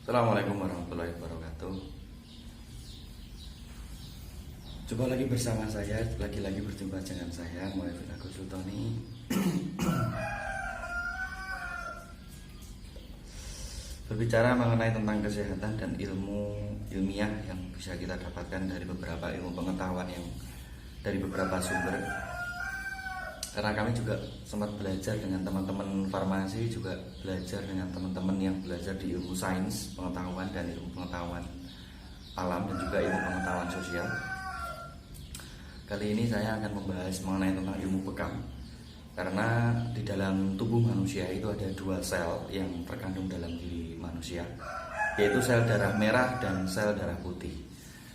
Assalamualaikum warahmatullahi wabarakatuh. Jumpa lagi bersama saya, lagi-lagi berjumpa dengan saya, Muhammad Agus Sultani. Berbicara mengenai tentang kesehatan dan ilmu ilmiah yang bisa kita dapatkan dari beberapa ilmu pengetahuan yang dari beberapa sumber. Karena kami juga sempat belajar dengan teman-teman farmasi, juga belajar dengan teman-teman yang belajar di ilmu sains pengetahuan dan ilmu pengetahuan alam dan juga ilmu pengetahuan sosial. Kali ini saya akan membahas mengenai tentang ilmu bekam. Karena di dalam tubuh manusia itu ada dua sel yang terkandung dalam diri manusia, yaitu sel darah merah dan sel darah putih.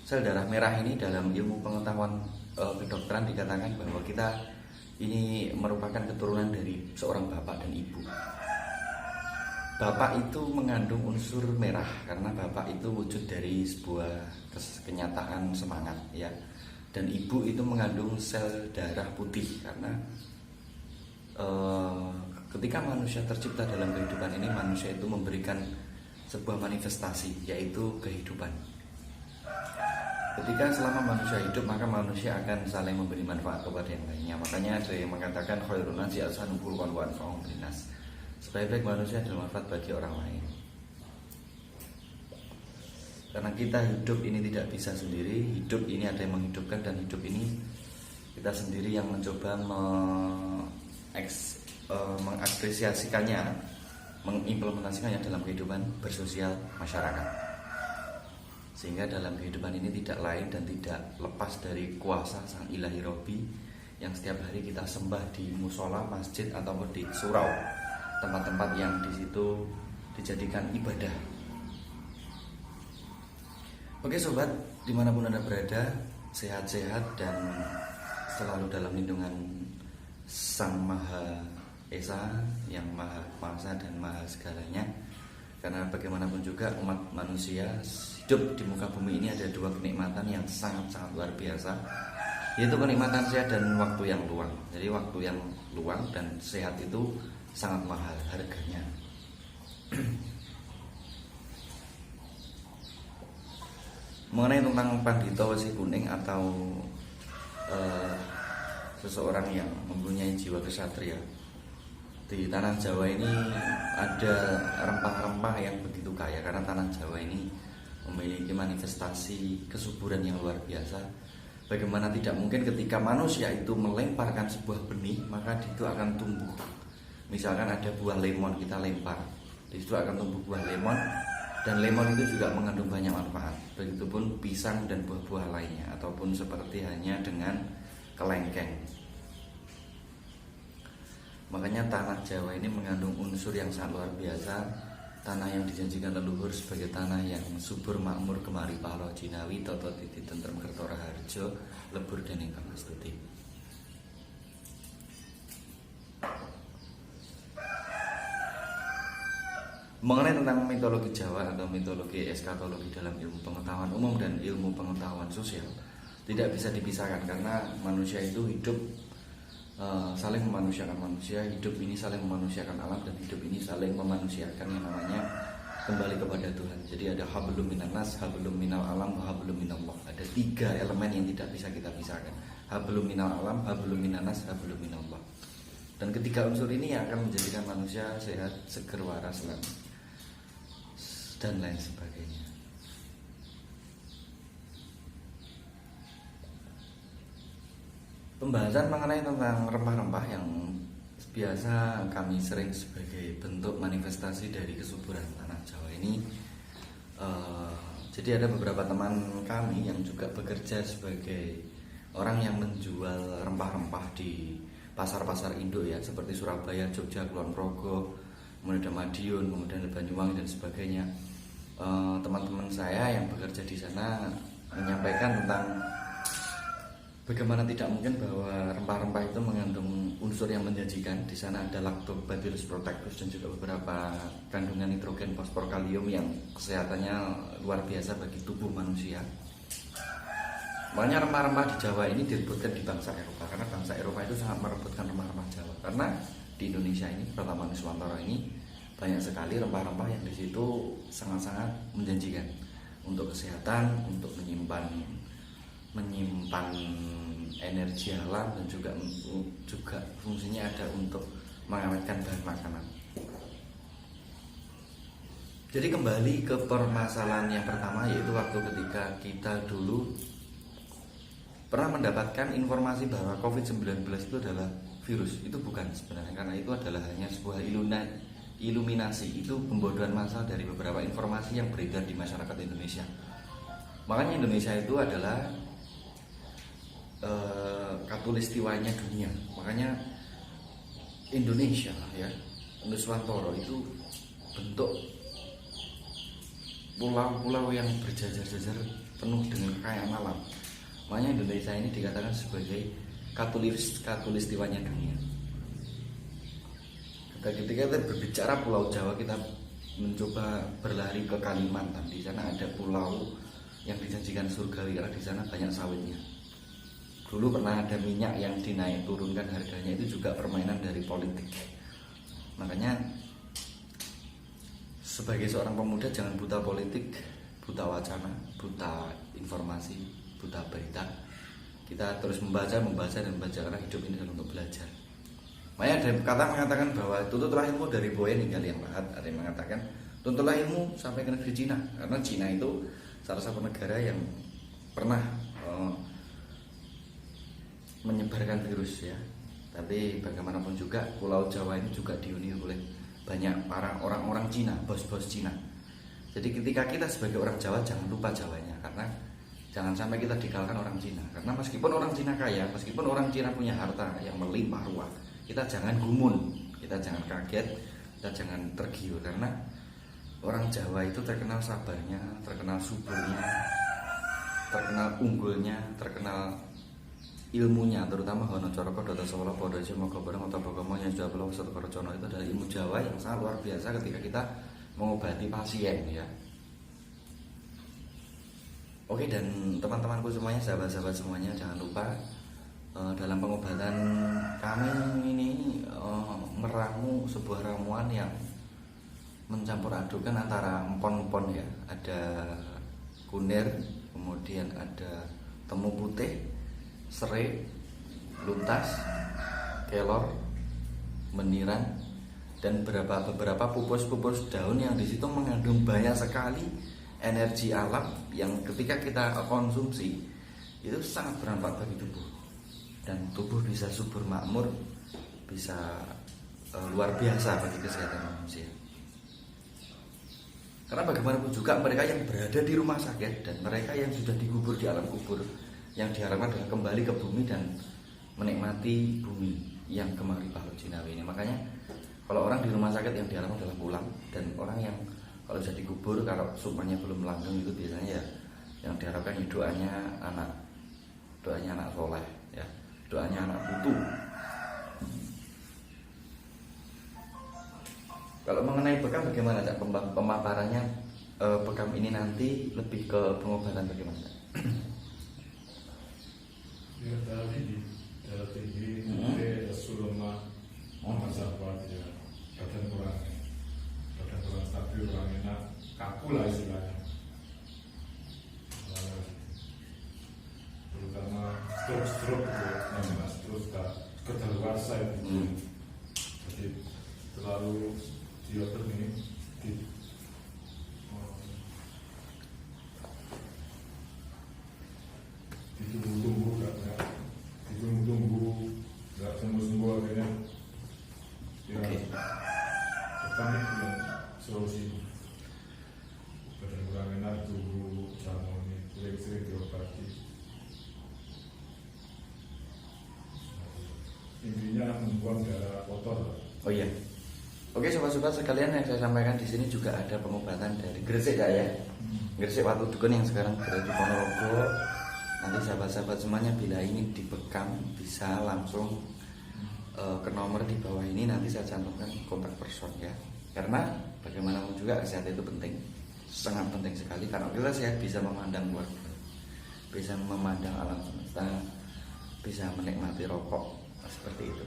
Sel darah merah ini dalam ilmu pengetahuan kedokteran dikatakan bahwa kita ini merupakan keturunan dari seorang bapak dan ibu. Bapak itu mengandung unsur merah karena bapak itu wujud dari sebuah kenyataan semangat, ya. Dan ibu itu mengandung sel darah putih karena ketika manusia tercipta dalam kehidupan ini, manusia itu memberikan sebuah manifestasi, yaitu kehidupan. Ketika selama manusia hidup, maka manusia akan saling memberi manfaat kepada yang lainnya. Makanya ada yang mengatakan khairun nasi ahsanuhum khuluqan wa anfa'uhum linnas. Sebaik-baik manusia adalah manfaat bagi orang lain. Karena kita hidup ini tidak bisa sendiri, hidup ini ada yang menghidupkan, dan hidup ini kita sendiri yang mencoba mengapresiasikannya, mengimplementasikannya dalam kehidupan bersosial masyarakat. Sehingga dalam kehidupan ini tidak lain dan tidak lepas dari kuasa Sang Ilahi Robbi yang setiap hari kita sembah di musola, masjid ataupun di surau, tempat-tempat yang di situ dijadikan ibadah. Oke sobat, dimanapun Anda berada, sehat-sehat dan selalu dalam lindungan Sang Maha Esa yang Maha Kuasa dan Maha segalanya. Karena bagaimanapun juga umat manusia hidup di muka bumi ini ada dua kenikmatan yang sangat-sangat luar biasa, yaitu kenikmatan sehat dan waktu yang luang. Jadi waktu yang luang dan sehat itu sangat mahal harganya. Mengenai tentang Pandhita Wesi Kuning atau seseorang yang mempunyai jiwa kesatria, di tanah Jawa ini ada rempah-rempah yang begitu kaya. Karena tanah Jawa ini memiliki manifestasi kesuburan yang luar biasa. Bagaimana tidak mungkin ketika manusia itu melemparkan sebuah benih, maka itu akan tumbuh. Misalkan ada buah lemon, kita lempar, di situ akan tumbuh buah lemon. Dan lemon itu juga mengandung banyak manfaat. Begitupun pisang dan buah-buah lainnya, ataupun seperti hanya dengan kelengkeng. Makanya tanah Jawa ini mengandung unsur yang sangat luar biasa. Tanah yang dijanjikan leluhur sebagai tanah yang subur makmur, kemari pahlo jinawi toto titi tentrem kertora harjo lebur dan ingkang astuti. Mengenai tentang mitologi Jawa atau mitologi eskatologi dalam ilmu pengetahuan umum dan ilmu pengetahuan sosial, tidak bisa dipisahkan karena manusia itu hidup saling memanusiakan manusia. Hidup ini saling memanusiakan alam, dan hidup ini saling memanusiakan yang namanya kembali kepada Tuhan. Jadi ada hablum minan nas, hablum minal alam, hablum minallah. Ada tiga elemen yang tidak bisa kita pisahkan: hablum minal alam, hablum minan nas, hablum minallah. Dan ketiga unsur ini yang akan menjadikan manusia sehat, seger, waras, dan lain sebagainya. Pembahasan mengenai tentang rempah-rempah yang biasa kami sering sebagai bentuk manifestasi dari kesuburan tanah Jawa ini, jadi ada beberapa teman kami yang juga bekerja sebagai orang yang menjual rempah-rempah di pasar-pasar induk, ya, seperti Surabaya, Jogja, Kulon Progo, kemudian ada Madiun, kemudian ada Banyuwangi dan sebagainya. Teman-teman saya yang bekerja di sana menyampaikan tentang bagaimana tidak mungkin bahwa rempah-rempah itu mengandung unsur yang menjanjikan. Di sana ada Lactobacillus protectus dan juga beberapa kandungan nitrogen, fosfor, kalium yang kesehatannya luar biasa bagi tubuh manusia. Makanya rempah-rempah di Jawa ini direbutkan di bangsa Eropa, karena bangsa Eropa itu sangat merebutkan rempah-rempah Jawa. Karena di Indonesia ini, terutama Nuswantara ini, banyak sekali rempah-rempah yang di situ sangat-sangat menjanjikan untuk kesehatan, untuk menyimpan energi alam, dan juga fungsinya ada untuk mengawetkan bahan makanan. Jadi kembali ke permasalahan yang pertama, yaitu waktu ketika kita dulu pernah mendapatkan informasi bahwa COVID-19 itu adalah virus. Itu bukan sebenarnya, karena itu adalah hanya sebuah iluminasi, itu pembodohan massal dari beberapa informasi yang beredar di masyarakat Indonesia. Makanya Indonesia itu adalah katulistiwanya dunia. Makanya Indonesia ya, Nuswantoro itu bentuk pulau-pulau yang berjajar-jajar penuh dengan kekayaan alam. Makanya Indonesia ini dikatakan sebagai katulistiwanya dunia. Ketika kita berbicara Pulau Jawa, kita mencoba berlari ke Kalimantan. Di sana ada pulau yang dijanjikan surgawi karena di sana banyak sawitnya. Dulu pernah ada minyak yang dinaik turunkan harganya, itu juga permainan dari politik. Makanya sebagai seorang pemuda jangan buta politik, buta wacana, buta informasi, buta berita. Kita terus membaca dan membaca, karena hidup ini adalah untuk belajar. Makanya ada kata mengatakan bahwa tuntutlah ilmu dari buaya hingga liang lahat. Ada yang mengatakan tuntutlah ilmu sampai ke negeri Cina, karena Cina itu salah satu negara yang pernah menyebarkan virus ya. Tapi bagaimanapun juga Pulau Jawa ini juga dihuni oleh banyak para orang-orang Cina, bos-bos Cina. Jadi ketika kita sebagai orang Jawa jangan lupa Jawanya, karena jangan sampai kita dikalahkan orang Cina. Karena meskipun orang Cina kaya, meskipun orang Cina punya harta yang melimpah ruah, kita jangan gumun, kita jangan kaget, kita jangan tergiur. Karena orang Jawa itu terkenal sabarnya, terkenal suburnya, terkenal unggulnya, terkenal ilmunya, terutama Hono Coroko Dota Solo Podojo Mogo Bareng atau Bogomo yang sudah Pulau Satu Korocono. Itu adalah ilmu Jawa yang sangat luar biasa ketika kita mengobati pasien ya. Oke, dan teman-temanku semuanya, sahabat-sahabat semuanya, jangan lupa dalam pengobatan kami ini meramu sebuah ramuan yang mencampur adukan antara empon-empon ya. Ada kunir, kemudian ada temu putih, serai, luntas, kelor, meniran, dan beberapa pupus-pupus daun yang di situ mengandung banyak sekali energi alam yang ketika kita konsumsi itu sangat bermanfaat bagi tubuh, dan tubuh bisa subur makmur, bisa luar biasa bagi kesehatan manusia. Karena bagaimanapun juga mereka yang berada di rumah sakit dan mereka yang sudah dikubur di alam kubur, yang diharapkan adalah kembali ke bumi dan menikmati bumi yang kemari Palu Jinawi ini. Makanya kalau orang di rumah sakit yang diharapkan adalah pulang, dan orang yang kalau sudah dikubur, kalau sukmanya belum langgeng, itu biasanya ya yang diharapkan ya doanya anak soleh ya, doanya anak putu. Kalau mengenai bekam bagaimana Cak pemaparannya? Bekam ini nanti lebih ke pengobatan bagaimana Cak? Ya, darah tinggi, lesu, lemah, sahabat ya, badan kurang stabil, kurang enak, kaku lah istilahnya. Terutama stroke ya, stroke kedaluarsa itu. Jadi terlalu diotot ini ditunggu-tunggu nggak sembuh-sembuh akhirnya ya pertama itu solusi badan kurang enak, tunggu jamu ini sering-sering diobati. Intinya membuang darah kotor. Oh iya. Oke sobat-sobat sekalian, yang saya sampaikan di sini juga ada pengobatan dari Gresik ya. Gresik Watu Dukun yang sekarang berada di Ponorogo. Nanti sahabat-sahabat semuanya bila ingin dibekam bisa langsung ke nomor di bawah ini, nanti saya cantumkan kontak person ya. Karena bagaimanapun juga kesehatan itu penting, sangat penting sekali. Karena kita sehat bisa memandang luar, bisa memandang alam semesta, bisa menikmati rokok seperti itu.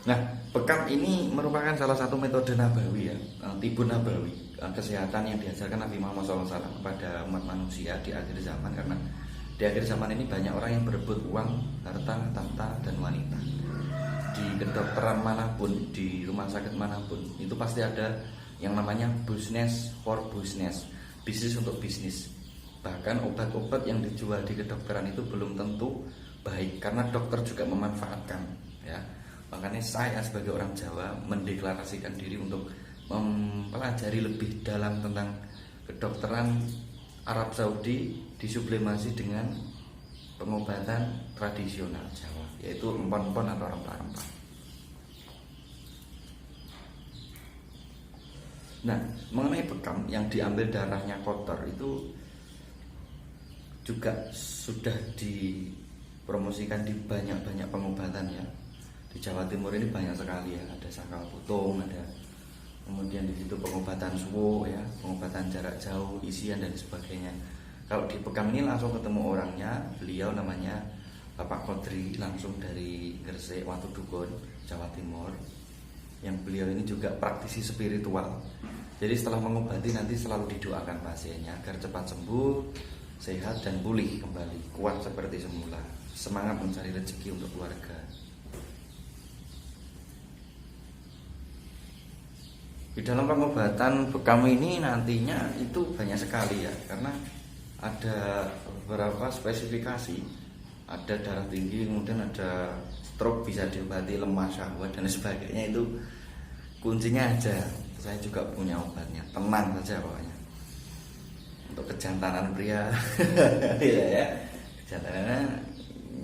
Nah, bekam ini merupakan salah satu metode nabawi ya, tibun nabawi, kesehatan yang diajarkan Nabi Muhammad SAW kepada umat manusia di akhir zaman. Karena di akhir zaman ini banyak orang yang berebut uang, harta, tahta, dan wanita. Di kedokteran manapun, di rumah sakit manapun, itu pasti ada yang namanya business for business, bisnis untuk bisnis. Bahkan obat-obat yang dijual di kedokteran itu belum tentu baik, karena dokter juga memanfaatkan ya. Makanya saya sebagai orang Jawa mendeklarasikan diri untuk mempelajari lebih dalam tentang kedokteran Arab Saudi disublimasi dengan pengobatan tradisional Jawa, yaitu empon-empon atau rempah-rempah. Nah, mengenai bekam yang diambil darahnya kotor itu juga sudah dipromosikan di banyak-banyak pengobatan ya. Di Jawa Timur ini banyak sekali ya, ada sakal putung, ada kemudian di situ pengobatan suwo ya, pengobatan jarak jauh, isian dan sebagainya. Kalau di bekam ini langsung ketemu orangnya, beliau namanya Bapak Kodri, langsung dari Gresik, Watudukun, Jawa Timur. Yang beliau ini juga praktisi spiritual. Jadi setelah mengobati nanti selalu didoakan pasiennya agar cepat sembuh, sehat dan pulih kembali, kuat seperti semula, semangat mencari rezeki untuk keluarga. Di dalam pengobatan bekam ini nantinya itu banyak sekali ya, karena ada beberapa spesifikasi. Ada darah tinggi, kemudian ada stroke bisa diobati, lemah syahwat dan sebagainya. Itu kuncinya aja. Saya juga punya obatnya, tenang saja pokoknya. Untuk kejantanan pria ya, kejantanan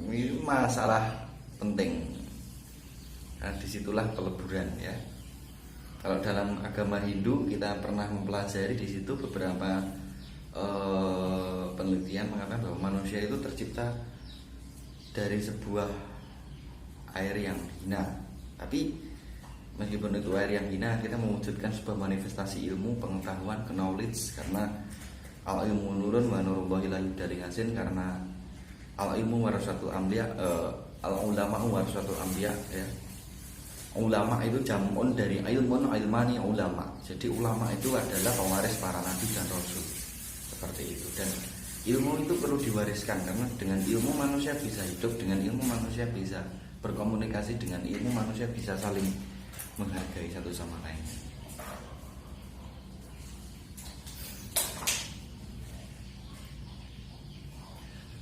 ini masalah penting. Nah, disitulah peleburan ya. Kalau dalam agama Hindu kita pernah mempelajari di situ beberapa penelitian mengatakan bahwa manusia itu tercipta dari sebuah air yang hina. Tapi meskipun itu air yang hina, kita mewujudkan sebuah manifestasi ilmu, pengetahuan, knowledge. Karena al ilmu nurun wa nurullahi la yudari hasin, karena al ilmu warasatul anbiya, al ulama warasatul anbiya ya. Ulama itu jamun dari ilmun, ilmani, ulama. Jadi ulama itu adalah pewaris para nabi dan rasul. Seperti itu. Dan ilmu itu perlu diwariskan, karena dengan ilmu manusia bisa hidup, dengan ilmu manusia bisa berkomunikasi, dengan ilmu manusia bisa saling menghargai satu sama lain.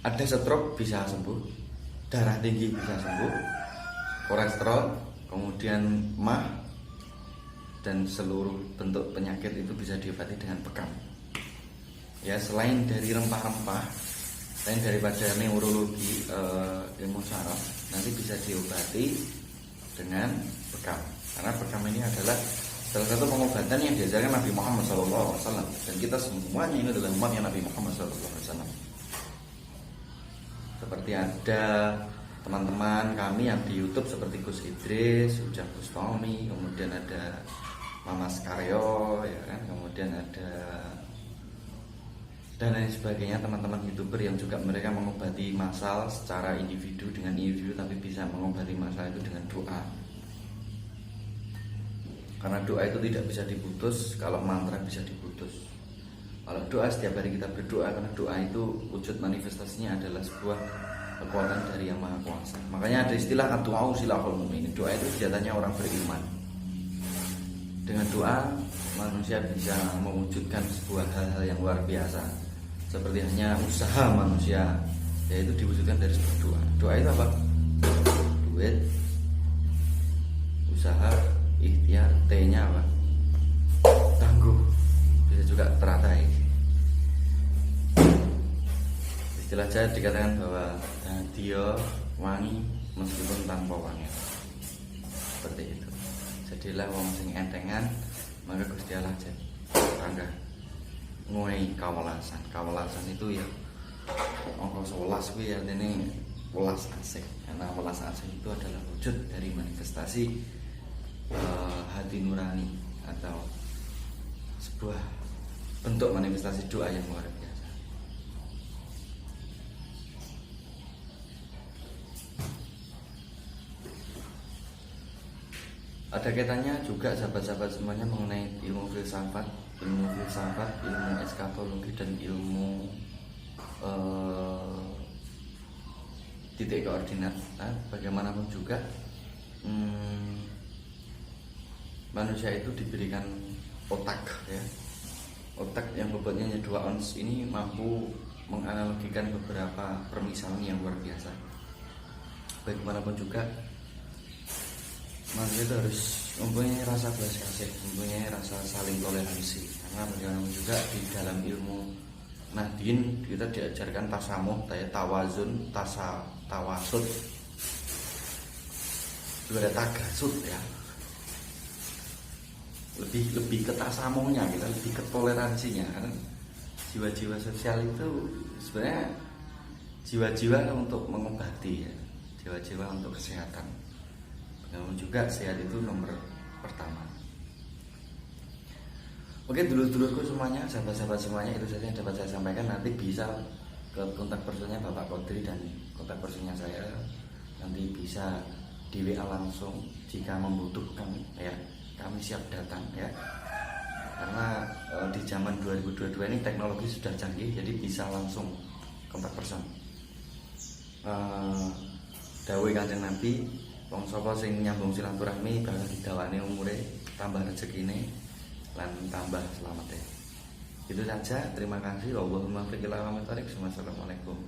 Ada stroke bisa sembuh, darah tinggi bisa sembuh, kolesterol, kemudian mah, dan seluruh bentuk penyakit itu bisa diobati dengan bekam. Ya, selain dari rempah-rempah, selain daripada neurologi, ilmu saraf, nanti bisa diobati dengan bekam. Karena bekam ini adalah salah satu pengobatan yang diajarkan Nabi Muhammad SAW, dan kita semuanya ini adalah umatnya Nabi Muhammad SAW. Seperti ada teman-teman kami yang di YouTube seperti Gus Idris, Ujang Bustami, kemudian ada Mama Skaryo, ya kan, kemudian ada dan lain sebagainya, teman-teman YouTuber yang juga mereka mengobati masalah secara individu dengan individu, tapi bisa mengobati masalah itu dengan doa. Karena doa itu tidak bisa diputus, kalau mantra bisa diputus. Kalau doa, setiap hari kita berdoa, karena doa itu wujud manifestasinya adalah sebuah kekuatan dari Yang Maha Kuasa. Makanya ada istilah doa silahul mu'min. Doa itu senjatanya orang beriman. Dengan doa manusia bisa mewujudkan sebuah hal-hal yang luar biasa. Seperti hanya usaha manusia, yaitu diwujudkan dari sebuah doa. Doa itu apa? Duit, usaha, ikhtiar, T-nya apa? Tangguh. Bisa juga teratai. Istilah Jawa dikatakan bahwa dia wangi meskipun tanpa wangi. Seperti itu. Jadilah wong sing entengan, maka Gusti Allah jadi tangga nguai kawelasan. Kawelasan itu ya angka 11 kuwi artine welas asih. Karena welas asih itu adalah wujud dari manifestasi hati nurani atau sebuah bentuk manifestasi doa yang luar biasa. Ada kaitannya juga sahabat-sahabat semuanya mengenai ilmu filsafat, ilmu eskatologi dan ilmu titik koordinat. Nah, bagaimanapun juga manusia itu diberikan otak ya. Otak yang bobotnya 2 ons ini mampu menganalogikan beberapa permisalan yang luar biasa. Bagaimanapun juga manusia itu harus mempunyai rasa belas kasih, mempunyai rasa saling toleransi. Karena bagaimanapun juga di dalam ilmu Nahdien kita diajarkan tasamuh, tawazun, tawasud, juga ada tagasud ya. Lebih ke tasamuhnya, kita lebih ke toleransinya. Karena jiwa-jiwa sosial itu sebenarnya jiwa-jiwa untuk mengobati ya, jiwa-jiwa untuk kesehatan. Namun juga sehat itu nomor pertama. Oke, dulur-dulurku semuanya, sahabat-sahabat semuanya, itu saja yang dapat saya sampaikan. Nanti bisa ke kontak personnya Bapak Kodri dan kontak personnya saya. Nanti bisa di WA langsung jika membutuhkan ya. Kami siap datang ya. Karena di zaman 2022 ini teknologi sudah canggih, jadi bisa langsung kontak person. Dawuh Kanjeng Nabi, wong sapa sing nyambung silaturahmi bakal didawane umure, tambah rezekine lan tambah selamat ya. Itu saja, terima kasih. Wallahumma fiqil. Assalamualaikum.